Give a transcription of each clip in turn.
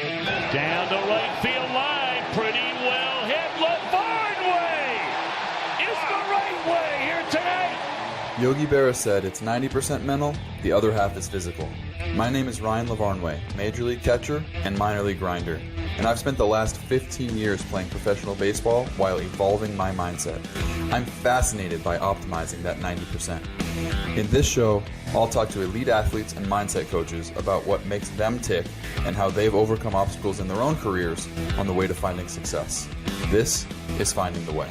Down the right field line, pretty well hit. LaVarn way is the right way here tonight. Yogi Berra said it's 90% mental, the other half is physical. My name is Ryan LaVarnway, Major League catcher and minor league grinder, and I've spent the last 15 years playing professional baseball while evolving my mindset. I'm fascinated by optimizing that 90%. In this show, I'll talk to elite athletes and mindset coaches about what makes them tick and how they've overcome obstacles in their own careers on the way to finding success. This is Finding the Way.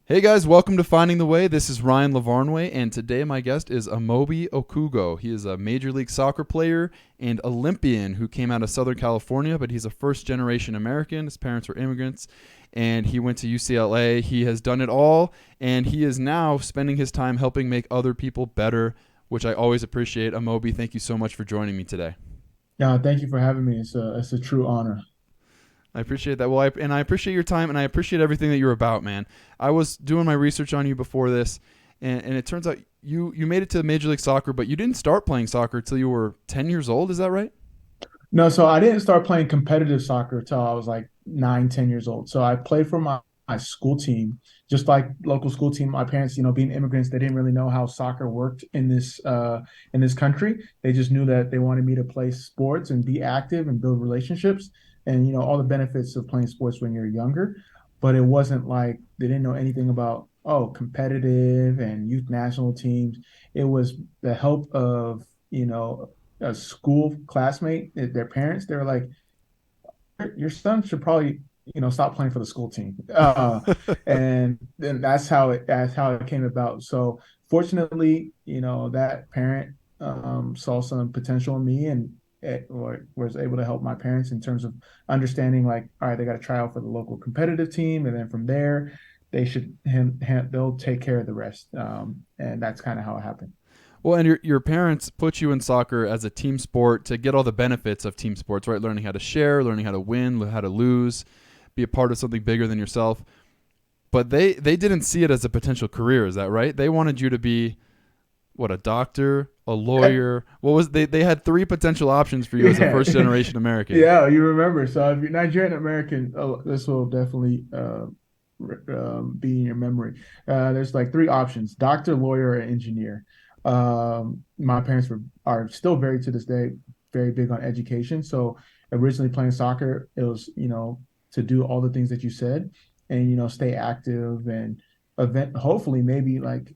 Hey guys, welcome to Finding the Way. This is Ryan LaVarnway, and today my guest is Amobi Okugo. He is a Major League Soccer player and Olympian who came out of Southern California, but he's a first-generation American. His parents were immigrants, and he went to UCLA. He has done it all, and he is now spending his time helping make other people better, which I always appreciate. Amobi, thank you so much for joining me today. Yeah, thank you for having me. It's a true honor. I appreciate that. Well, I appreciate your time, and I appreciate everything that you're about, man. I was doing my research on you before this, and it turns out you made it to Major League Soccer, but you didn't start playing soccer until you were 10 years old. Is that right? No, so I didn't start playing competitive soccer until I was like 9, 10 years old. So I played for my school team, just like local school team. My parents, being immigrants, they didn't really know how soccer worked in this country. They just knew that they wanted me to play sports and be active and build relationships. And, all the benefits of playing sports when you're younger. But it wasn't like they didn't know anything about, competitive and youth national teams. It was the help of, a school classmate, their parents. They were like, your son should probably, stop playing for the school team. And then that's how it came about. So fortunately, that parent saw some potential in me and or was able to help my parents in terms of understanding, like, all right, they got to try out for the local competitive team, and then from there they'll take care of the rest, and that's kind of how it happened. Well, and your parents put you in soccer as a team sport to get all the benefits of team sports, right? Learning how to share, learning how to win, how to lose, be a part of something bigger than yourself. But they didn't see it as a potential career, is that right? They wanted you to be a doctor, a lawyer. What was they had 3 potential options for you as a first generation American. Yeah, you remember. So if you're Nigerian American, this will definitely be in your memory. There's like 3 options: doctor, lawyer, or engineer. My parents are still to this day very big on education. So originally playing soccer, it was to do all the things that you said, and stay active and hopefully maybe like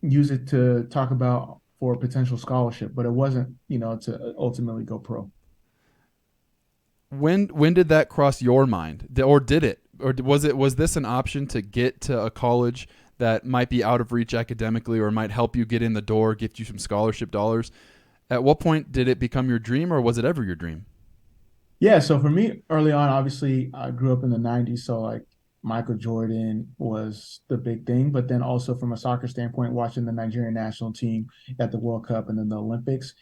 use it to talk about for a potential scholarship, but it wasn't, to ultimately go pro. When did that cross your mind, or did it, or was this an option to get to a college that might be out of reach academically, or might help you get in the door, get you some scholarship dollars? At what point did it become your dream, or was it ever your dream? Yeah, so for me, early on, obviously, I grew up in the '90s, so like Michael Jordan was the big thing, but then also from a soccer standpoint, watching the Nigerian national team at the World Cup and then the Olympics,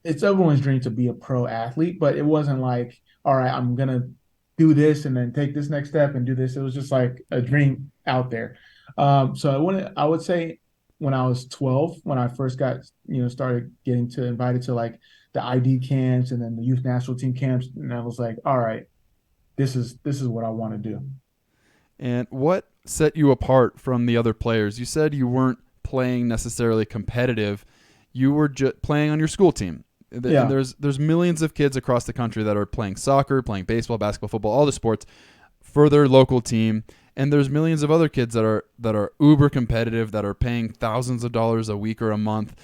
it's everyone's dream to be a pro athlete, but it wasn't like, all right, I'm going to do this and then take this next step and do this. It was just like a dream out there. So I would say when I was 12, when I first got, started getting invited to like the ID camps and then the youth national team camps, and I was like, all right, this is what I want to do. And what set you apart from the other players? You said you weren't playing necessarily competitive. You were just playing on your school team. Yeah. And there's millions of kids across the country that are playing soccer, playing baseball, basketball, football, all the sports for their local team. And there's millions of other kids that are uber competitive, that are paying thousands of dollars a week or a month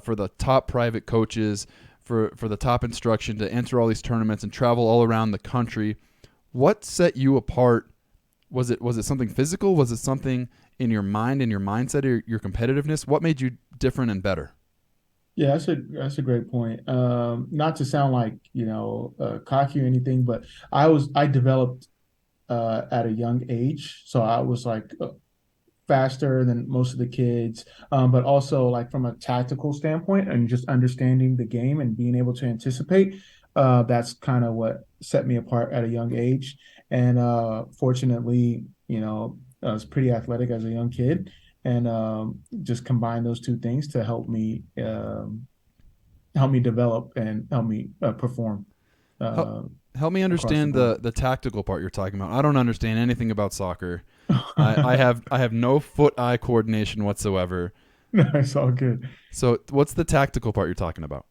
for the top private coaches, for the top instruction, to enter all these tournaments and travel all around the country. What set you apart? Was it something physical? Was it something in your mind, in your mindset, or your competitiveness? What made you different and better? Yeah, that's a great point. Not to sound like cocky or anything, but I developed at a young age, so I was like faster than most of the kids, but also like from a tactical standpoint and just understanding the game and being able to anticipate. That's kind of what set me apart at a young age. And fortunately, I was pretty athletic as a young kid, and just combine those 2 things to help me develop and help me perform. Help, uh, help me across the understand board. the tactical part you're talking about. I don't understand anything about soccer. I have no foot-eye coordination whatsoever. No, it's all good. So what's the tactical part you're talking about?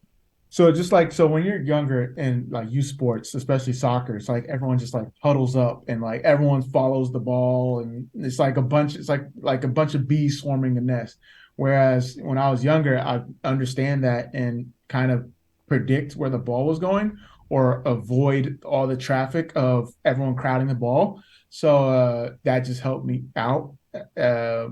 So just like so when you're younger in like youth sports, especially soccer, it's like everyone just like huddles up and like everyone follows the ball and it's like a bunch, it's like a bunch of bees swarming a nest. Whereas when I was younger, I understand that and kind of predict where the ball was going or avoid all the traffic of everyone crowding the ball. So that just helped me out uh,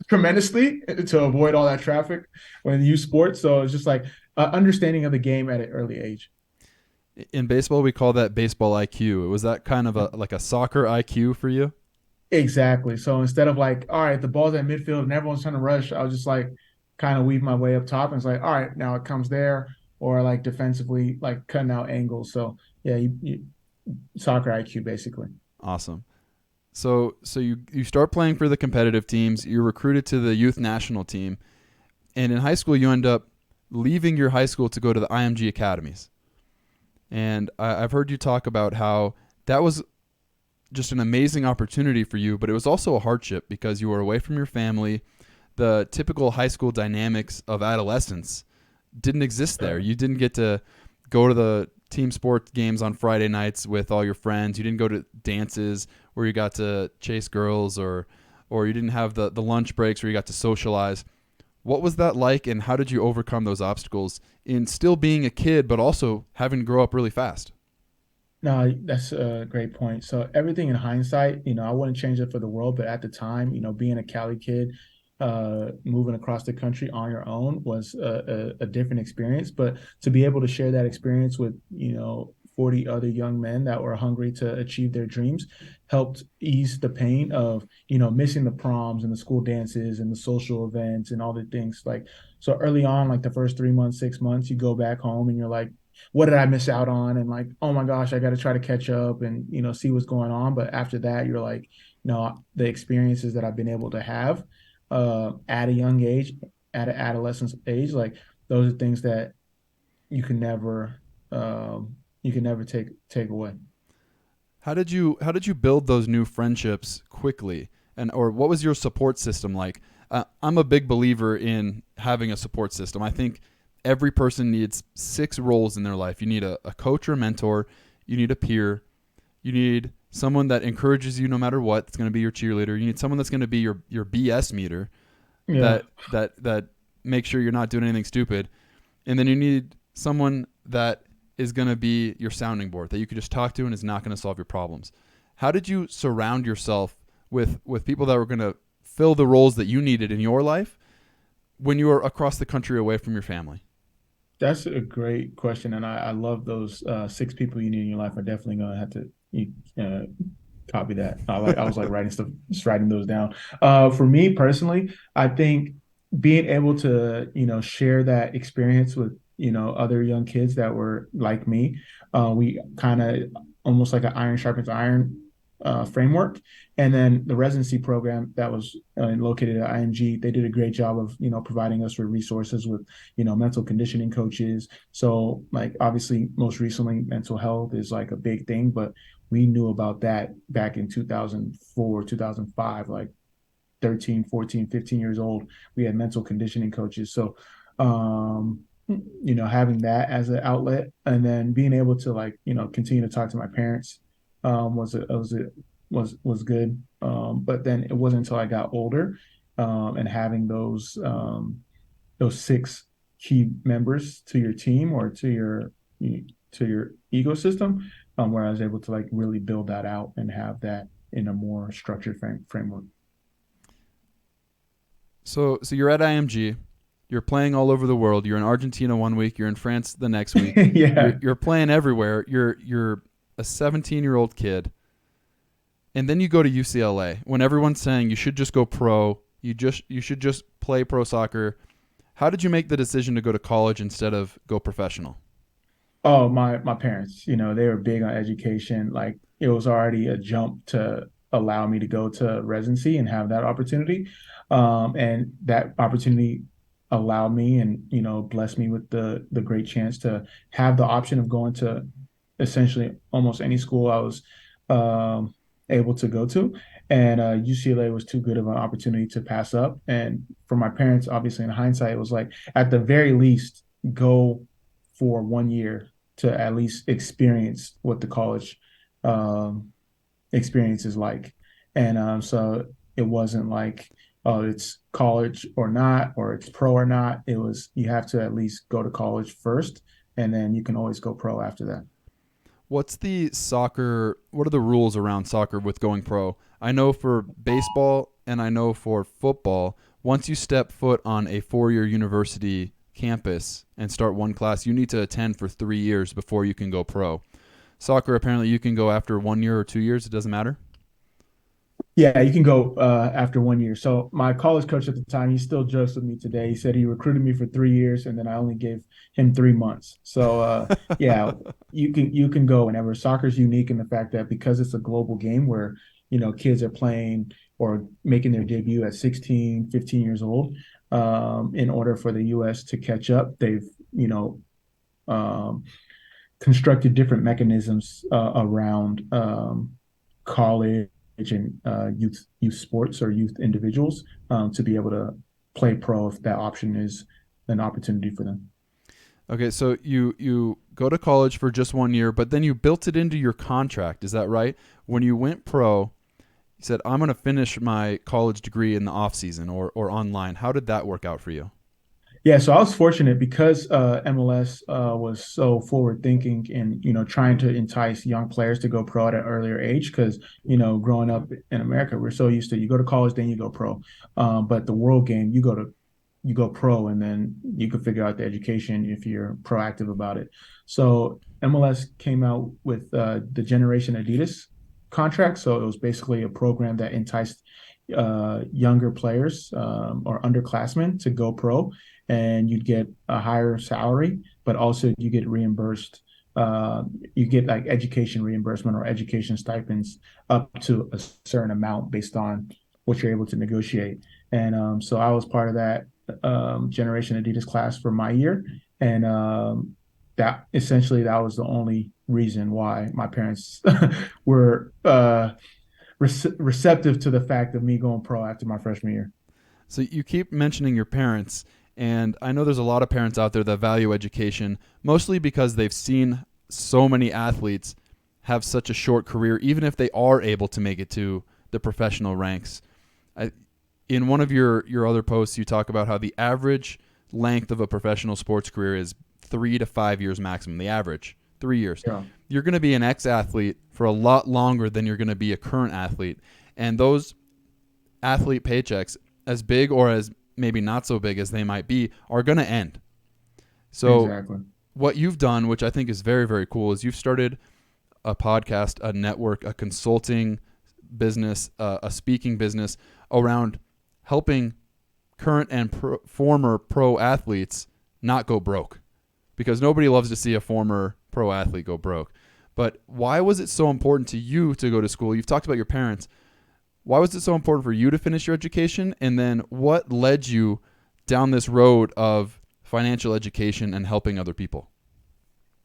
tremendously to avoid all that traffic when you sports. So it's just like understanding of the game at an early age. In baseball, we call that baseball IQ. Was that kind of a like a soccer IQ for you? Exactly. So instead of like, all right, the ball's at midfield and everyone's trying to rush, I was just like kind of weave my way up top and it's like, all right, now it comes there, or like defensively, like cutting out angles. So yeah, soccer IQ basically. Awesome. So you start playing for the competitive teams. You're recruited to the youth national team, and in high school you end up leaving your high school to go to the IMG academies. And I've heard you talk about how that was just an amazing opportunity for you, but it was also a hardship because you were away from your family. The typical high school dynamics of adolescence didn't exist there. You didn't get to go to the team sport games on Friday nights with all your friends. You didn't go to dances where you got to chase girls, or you didn't have the lunch breaks where you got to socialize. What was that like, and how did you overcome those obstacles in still being a kid but also having to grow up really fast? No, that's a great point. So everything in hindsight, I wouldn't change it for the world, but at the time, being a Cali kid, moving across the country on your own was a different experience. But to be able to share that experience with, 40 other young men that were hungry to achieve their dreams helped ease the pain of, missing the proms and the school dances and the social events and all the things. Like, so early on, like the first 3 months, 6 months, you go back home and you're like, what did I miss out on? And like, oh my gosh, I got to try to catch up and, see what's going on. But after that, you're like, the experiences that I've been able to have at a young age, at an adolescence age, like those are things that you can never, take away. How did you build those new friendships quickly, and or what was your support system like? I'm a big believer in having a support system. I think every person needs 6 roles in their life. You need a coach or a mentor. You need a peer. You need someone that encourages you no matter what. It's going to be your cheerleader. You need someone that's going to be your BS meter Yeah. that makes sure you're not doing anything stupid. And then you need someone that is going to be your sounding board that you could just talk to and is not going to solve your problems. How did you surround yourself with people that were going to fill the roles that you needed in your life when you were across the country away from your family? That's a great question. And I love those 6 people you need in your life. I definitely going to have to uh, copy that. I was like writing stuff, just writing those down. For me personally, I think being able to share that experience with other young kids that were like me, we kind of almost like an iron sharpens iron framework. And then the residency program that was located at IMG, they did a great job of providing us with resources with mental conditioning coaches. So like obviously most recently mental health is like a big thing, but we knew about that back in 2004, 2005, like 13, 14, 15 years old. We had mental conditioning coaches. So, having that as an outlet and then being able to like, continue to talk to my parents was good. But then it wasn't until I got older and having those 6 key members to your team or to your ecosystem, where I was able to like really build that out and have that in a more structured framework. So you're at IMG. You're playing all over the world. You're in Argentina one week. You're in France the next week. You're Yeah. you're playing everywhere. You're a 17-year-old kid, and then you go to UCLA when everyone's saying you should just go pro. You should just play pro soccer. How did you make the decision to go to college instead of go professional? Oh, my parents, they were big on education. Like it was already a jump to allow me to go to residency and have that opportunity. And that opportunity allowed me and, blessed me with the great chance to have the option of going to essentially almost any school I was um, able to go to. And UCLA was too good of an opportunity to pass up. And for my parents, obviously, in hindsight, it was like, at the very least, go for 1 year to at least experience what the college um, experience is like. And so it wasn't like, oh, it's college or not, or it's pro or not. It was, you have to at least go to college first, and then you can always go pro after that. What are the rules around soccer with going pro? I know for baseball and I know for football, once you step foot on a 4-year university campus and start one class, you need to attend for 3 years before you can go pro. Soccer, apparently you can go after 1 year or 2 years. It doesn't matter. Yeah, you can go after 1 year. So my college coach at the time, he still jokes with me today. He said he recruited me for 3 years, and then I only gave him 3 months. So yeah, you can go whenever. Soccer's unique in the fact that because it's a global game where kids are playing or making their debut at 16, 15 years old. In order for the U.S. to catch up, they've um, constructed different mechanisms around college and youth sports or youth individuals to be able to play pro if that option is an opportunity for them. Okay, so you go to college for just 1 year, but then you built it into your contract. Is that right? When you went pro, you said, I'm going to finish my college degree in the off season or online. How did that work out for you? Yeah, so I was fortunate because MLS was so forward thinking and trying to entice young players to go pro at an earlier age. Because growing up in America, we're so used to, you go to college, then you go pro. But the world game, you go pro, and then you can figure out the education if you're proactive about it. So MLS came out with the Generation Adidas contract. So it was basically a program that enticed younger players or underclassmen to go pro, and you'd get a higher salary, but also you get reimbursed. You get like education reimbursement or education stipends up to a certain amount based on what you're able to negotiate. And so I was part of that Generation Adidas class for my year, and that was the only reason why my parents were receptive to the fact of me going pro after my freshman year. So you keep mentioning your parents, and I know there's a lot of parents out there that value education, mostly because they've seen so many athletes have such a short career, even if they are able to make it to the professional ranks. In one of your other posts, you talk about how the average length of a professional sports career is 3 to 5 years maximum. The average, 3 years. Yeah. You're going to be an ex-athlete for a lot longer than you're going to be a current athlete. And those athlete paychecks, as big or as maybe not so big as they might be, are going to end. So Exactly. what you've done, which I think is very, very cool, is you've started a podcast, a network, a consulting business, a speaking business around helping current and former pro athletes not go broke, because nobody loves to see a former pro athlete go broke. But why was it so important to you to go to school? You've talked about your parents. Why was it so important for you to finish your education? And then what led you down this road of financial education and helping other people?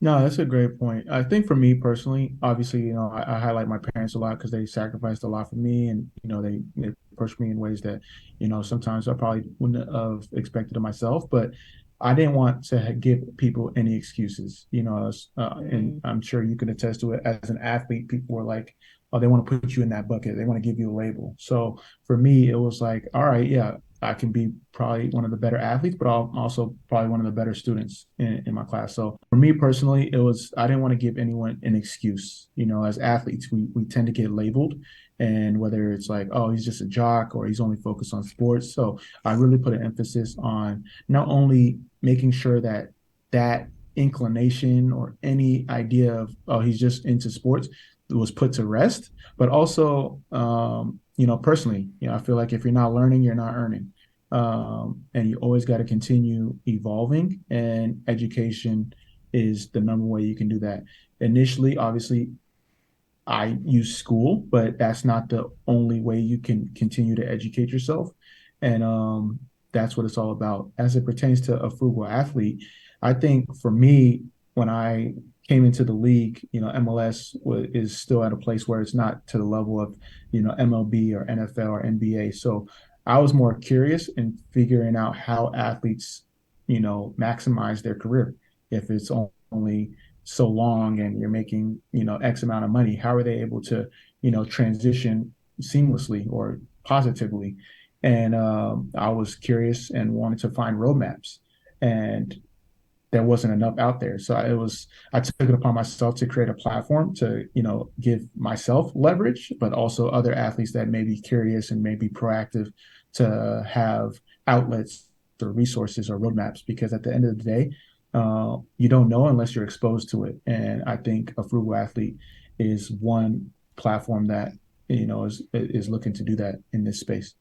No, that's a great point. I think for me personally, obviously, I highlight my parents a lot because they sacrificed a lot for me, and they pushed me in ways that sometimes I probably wouldn't have expected of myself. But I didn't want to give people any excuses. And I'm sure you can attest to it. As an athlete, people were like, "Oh, they want to put you in that bucket. They want to give you a label." So for me, it was like, "All right, yeah, I can be probably one of the better athletes, but I'm also probably one of the better students in my class." So for me personally, I didn't want to give anyone an excuse. As athletes, we tend to get labeled, and whether it's like, oh, he's just a jock or he's only focused on sports. So I really put an emphasis on not only making sure that inclination or any idea of, oh, he's just into sports was put to rest, but also, personally, I feel like if you're not learning, you're not earning. And you always got to continue evolving, and education is the number way you can do that. Initially, obviously, I use school, but that's not the only way you can continue to educate yourself. And that's what it's all about. As it pertains to a frugal athlete, I think for me, when I came into the league, MLS is still at a place where it's not to the level of, MLB or NFL or NBA. So I was more curious in figuring out how athletes, maximize their career. If it's only so long and you're making, X amount of money, how are they able to, transition seamlessly or positively? And I was curious and wanted to find roadmaps. And there wasn't enough out there. So I took it upon myself to create a platform to, give myself leverage, but also other athletes that may be curious and may be proactive to have outlets or resources or roadmaps. Because at the end of the day, you don't know unless you're exposed to it. And I think a frugal athlete is one platform that, is looking to do that in this space.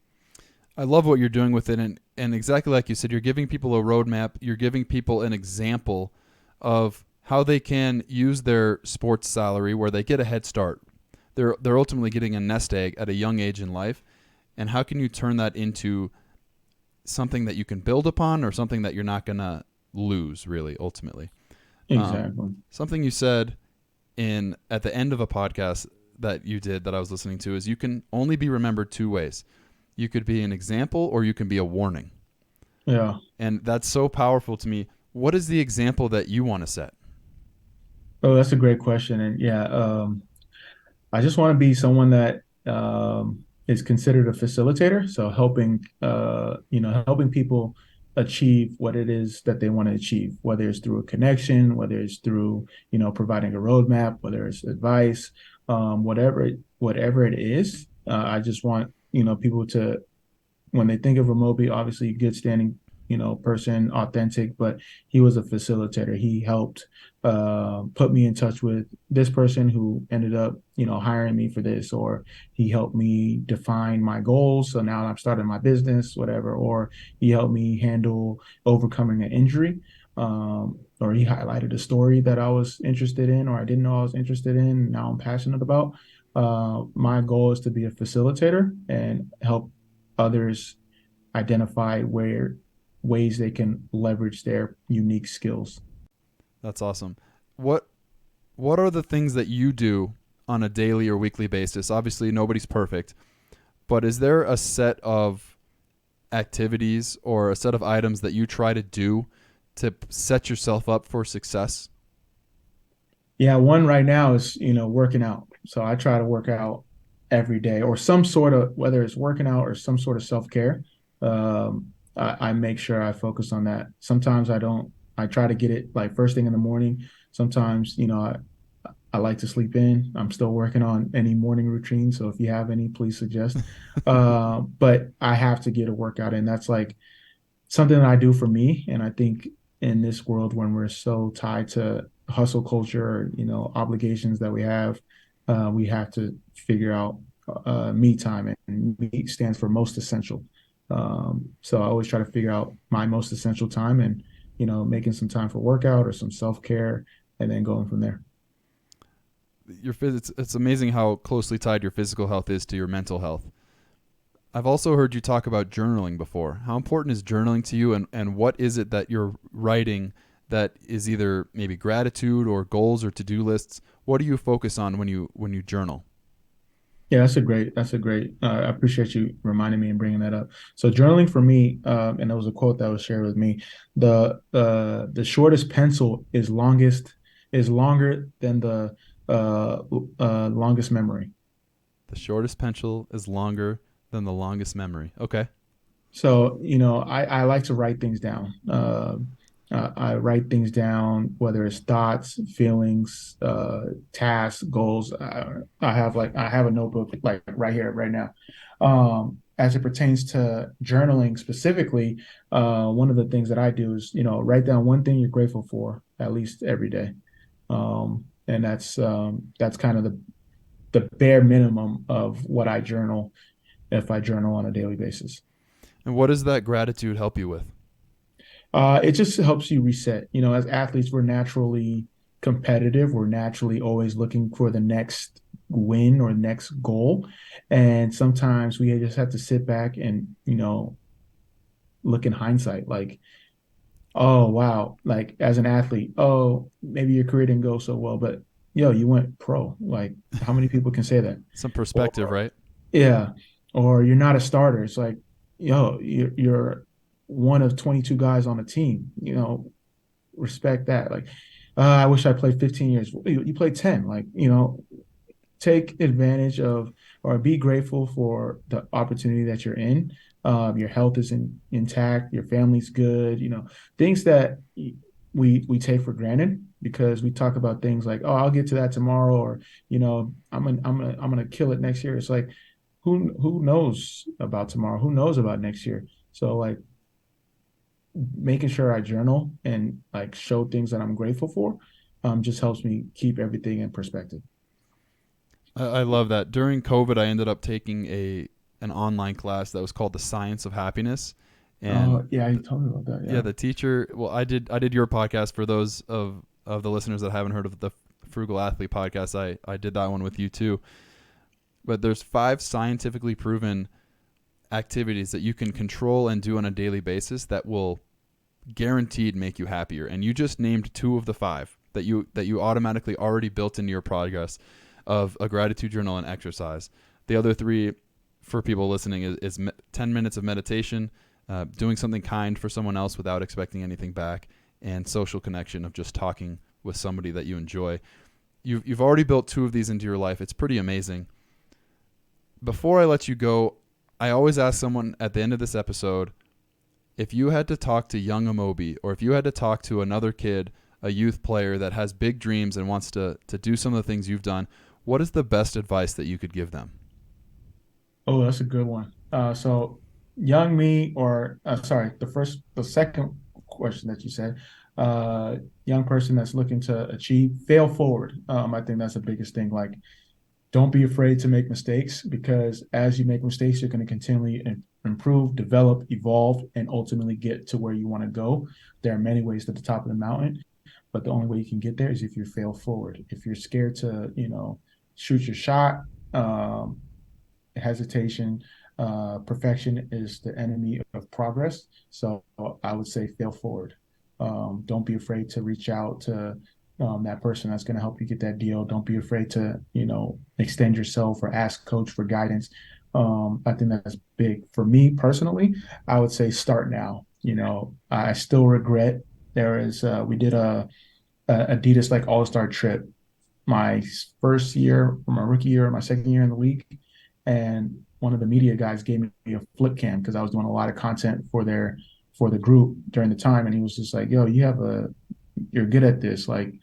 I love what you're doing with it, and exactly like you said, you're giving people a roadmap. You're giving people an example of how they can use their sports salary where they get a head start. They're ultimately getting a nest egg at a young age in life, and how can you turn that into something that you can build upon or something that you're not going to lose, really, ultimately. Exactly. Something you said at the end of a podcast that you did that I was listening to is you can only be remembered two ways. You could be an example or you can be a warning. Yeah. And that's so powerful to me. What is the example that you want to set? Oh, that's a great question. And yeah, I just want to be someone that is considered a facilitator. So helping people achieve what it is that they want to achieve, whether it's through a connection, whether it's through, providing a roadmap, whether it's advice, whatever it is. I just want, people to, when they think of Amobi, obviously good standing, person, authentic, but he was a facilitator. He helped put me in touch with this person who ended up, hiring me for this, or he helped me define my goals. So now I'm starting my business, whatever, or he helped me handle overcoming an injury. Or he highlighted a story that I was interested in, or I didn't know I was interested in. Now I'm passionate about. My goal is to be a facilitator and help others identify ways they can leverage their unique skills. That's awesome. What are the things that you do on a daily or weekly basis? Obviously, nobody's perfect, but is there a set of activities or a set of items that you try to do to set yourself up for success? Yeah, one right now is, working out. So I try to work out every day or some sort of, whether it's working out or some sort of self-care. I make sure I focus on that. Sometimes I don't, I try to get it like first thing in the morning. Sometimes, I like to sleep in. I'm still working on any morning routine. So if you have any, please suggest. But I have to get a workout in. That's like something that I do for me. And I think in this world when we're so tied to hustle culture, obligations that we have to figure out me time, and me stands for most essential. So I always try to figure out my most essential time and, making some time for workout or some self-care and then going from there. It's amazing how closely tied your physical health is to your mental health. I've also heard you talk about journaling before. How important is journaling to you, and what is it that you're writing that is either maybe gratitude or goals or to-do lists? What do you focus on when you journal? Yeah, that's a great, I appreciate you reminding me and bringing that up. So journaling for me, and there was a quote that was shared with me, the shortest pencil is longer than the longest memory. The shortest pencil is longer than the longest memory. Okay. So, I like to write things down. I write things down, whether it's thoughts, feelings, tasks, goals. I have a notebook like right here, right now. As it pertains to journaling specifically, one of the things that I do is, write down one thing you're grateful for at least every day. And that's kind of the bare minimum of what I journal if I journal on a daily basis. And what does that gratitude help you with? It just helps you reset. As athletes, we're naturally competitive. We're naturally always looking for the next win or next goal. And sometimes we just have to sit back and, look in hindsight. Like, Oh, wow. Like as an athlete, oh, maybe your career didn't go so well, but yo, you went pro. Like how many people can say that? Some perspective, Or right? yeah, or you're not a starter. It's like, yo, you're one of 22 guys on the team. Respect that. Like, I wish I played 15 years. You played 10. Like, take advantage of or be grateful for the opportunity that you're in. Your health is intact, your family's good, things that we take for granted because we talk about things like, oh, I'll get to that tomorrow, or I'm gonna kill it next year. It's like who knows about tomorrow? Who knows about next year? So like making sure I journal and like show things that I'm grateful for just helps me keep everything in perspective. I love that. During COVID, I ended up taking an online class that was called The Science of Happiness. And Oh, yeah, you told me about that. yeah, Yeah. the teacher, well, I did your podcast. For those of the listeners that haven't heard of the Frugal Athlete podcast, I did that one with you too. But there's 5 scientifically proven activities that you can control and do on a daily basis that will guaranteed make you happier. And you just named 2 of the 5 that you automatically already built into your progress of a gratitude journal and exercise. The other 3 for people listening is 10 minutes of meditation, doing something kind for someone else without expecting anything back, and social connection of just talking with somebody that you enjoy. You've already built 2 of these into your life. It's pretty amazing. Before I let you go, I always ask someone at the end of this episode, if you had to talk to young Amobi, or if you had to talk to another kid, a youth player that has big dreams and wants to do some of the things you've done, what is the best advice that you could give them? Oh, that's a good one. So young me, or sorry, the second question that you said, young person that's looking to achieve, fail forward. I think that's the biggest thing. Like, don't be afraid to make mistakes because as you make mistakes, you're going to continually improve, develop, evolve, and ultimately get to where you want to go. There are many ways to the top of the mountain, but the only way you can get there is if you fail forward. If you're scared to, shoot your shot, hesitation, perfection is the enemy of progress. So I would say fail forward. Don't be afraid to reach out to that person that's going to help you get that deal. Don't be afraid to, extend yourself or ask coach for guidance. I think that's big for me personally. I would say start now. I still regret we did a Adidas like all-star trip my first year, or my rookie year, or my second year in the league. And one of the media guys gave me a flip cam because I was doing a lot of content for the group during the time. And he was just like, yo, you're good at this. Like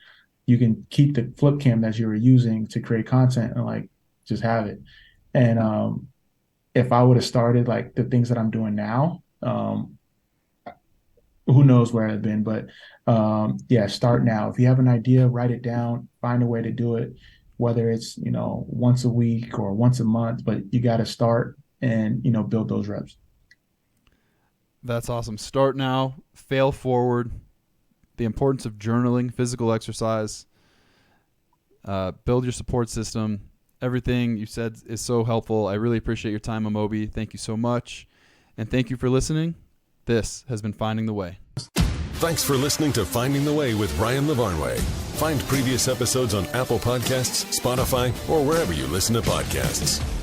you can keep the flip cam that you were using to create content and like just have it. And if I would have started like the things that I'm doing now, who knows where I've been, but yeah, start now. If you have an idea, write it down, find a way to do it, whether it's, once a week or once a month, but you got to start and, build those reps. That's awesome. Start now, fail forward, the importance of journaling, physical exercise, build your support system. Everything you said is so helpful. I really appreciate your time, Amobi. Thank you so much. And thank you for listening. This has been Finding the Way. Thanks for listening to Finding the Way with Ryan Lavarnway. Find previous episodes on Apple Podcasts, Spotify, or wherever you listen to podcasts.